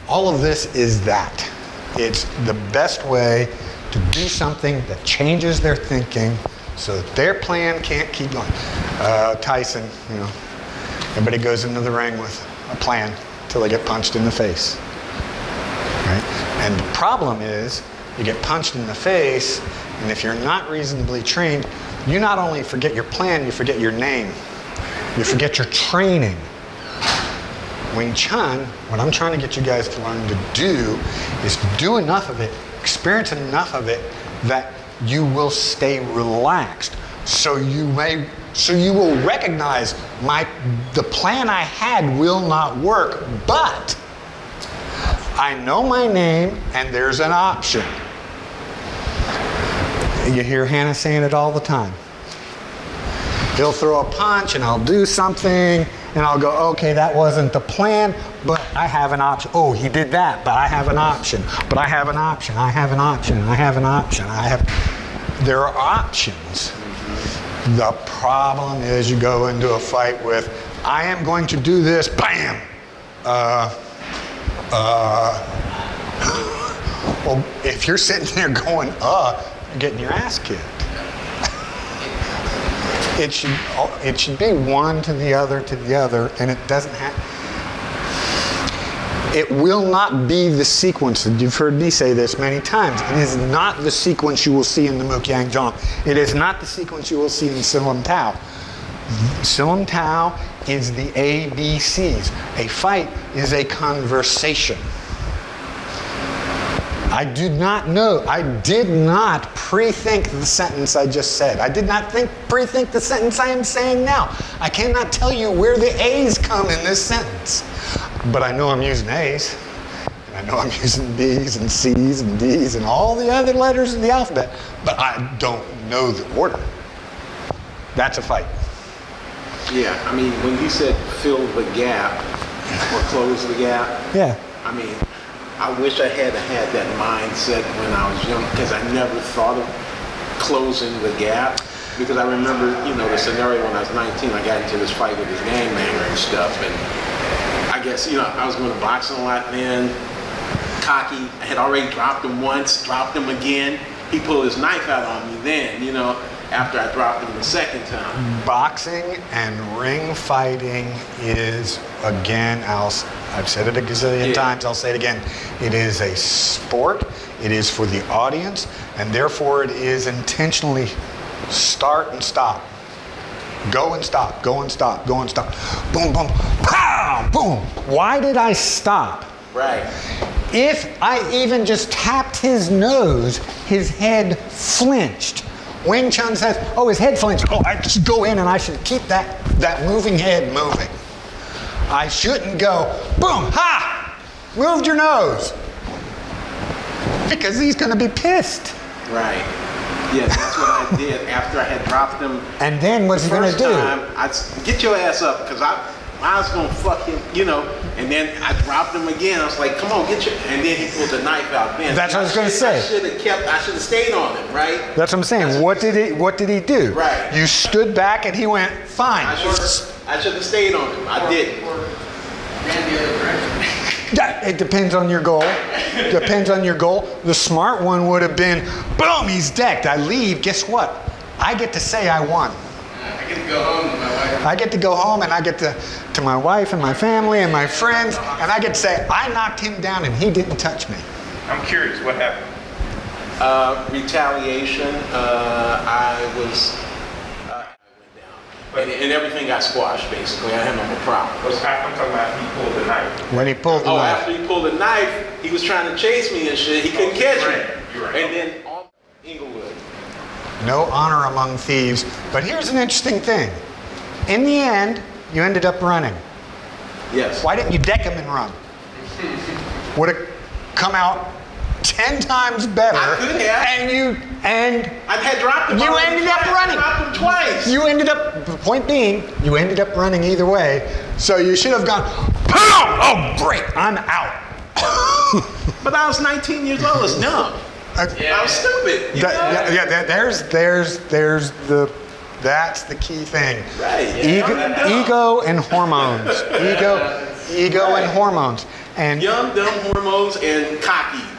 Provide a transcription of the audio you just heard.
All of this is that. It's the best way to do something that changes their thinking so that their plan can't keep going. Tyson, everybody goes into the ring with a plan until they get punched in the face. Right? And the problem is, you get punched in the face, and if you're not reasonably trained, you not only forget your plan, you forget your name. You forget your training. Wing Chun, what I'm trying to get you guys to learn to do is do enough of it, experience enough of it, that you will stay relaxed. So you will recognize the plan I had will not work, but I know my name and there's an option. You hear Hannah saying it all the time. He'll throw a punch and I'll do something and I'll go, okay, that wasn't the plan, but I have an option. Oh, he did that, but I have an option. But I have an option. I have an option. I have an option. There are options. The problem is you go into a fight with, I am going to do this, bam! Well, if you're sitting there going, you're getting your ass kicked. It should be one to the other, and it doesn't have. It will not be the sequence. You've heard me say this many times. It is not the sequence you will see in the Mukyang Jong. It is not the sequence you will see in Silam Tao. Silam Tao is the ABCs. A fight is a conversation. I did not pre-think the sentence I just said. I did not pre-think the sentence I am saying now. I cannot tell you where the A's come in this sentence. But I know I'm using A's. And I know I'm using B's and C's and D's and all the other letters in the alphabet. But I don't know the order. That's a fight. Yeah, I mean, when you said fill the gap or close the gap, yeah. I mean, I wish I had that mindset when I was young, because I never thought of closing the gap. Because I remember, the scenario when I was 19, I got into this fight with this gangbanger and stuff, and I guess, I was going to boxing a lot then, cocky. I had already dropped him once, dropped him again. He pulled his knife out on me then, after I dropped him the second time. Boxing and ring fighting is, again, I've said it a gazillion times, I'll say it again. It is a sport, it is for the audience, and therefore it is intentionally start and stop. Go and stop, go and stop, go and stop. Boom, boom, pow, boom. Why did I stop? Right. If I even just tapped his nose, his head flinched. Wing Chun says, oh, his head flinched. Oh, I should go in and I should keep that moving head moving. I shouldn't go, boom, ha! Moved your nose. Because he's going to be pissed. Right. Yeah, that's what I did after I had dropped him. And then what's he going to do? I'd get your ass up, because I was going to fuck him, and then I dropped him again. I was like, come on, get your, and then he pulled the knife out then. That's what I was going to say. I should have stayed on him, right? That's what I'm saying. What did he do? Right. You stood back and he went, fine. I should have stayed on him. I didn't. It depends on your goal. Depends on your goal. The smart one would have been, boom, he's decked. I leave. Guess what? I get to say I won. I get to go home to my wife. I get to go home and I get to my wife and my family and my friends, and I get to say, I knocked him down and he didn't touch me. I'm curious, what happened? Retaliation. I went down. And everything got squashed, basically. I had no more problem. I'm talking about he pulled the knife. When he pulled the knife. After he pulled the knife, he was trying to chase me and shit. He couldn't catch me. You're right. And then on Inglewood. No honor among thieves. But here's an interesting thing. In the end, you ended up running. Yes. Why didn't you deck him and run? Would have come out 10 times better. I could have. And I had dropped him. You ended up running. I dropped him twice. You ended up, the point being, you ended up running either way. So you should have gone, pow! Oh, great, I'm out. But I was 19 years old. I was dumb. I was stupid. That's the key thing. Right. Yeah. Ego and hormones. Ego and hormones. And Young, dumb, hormones, and cocky.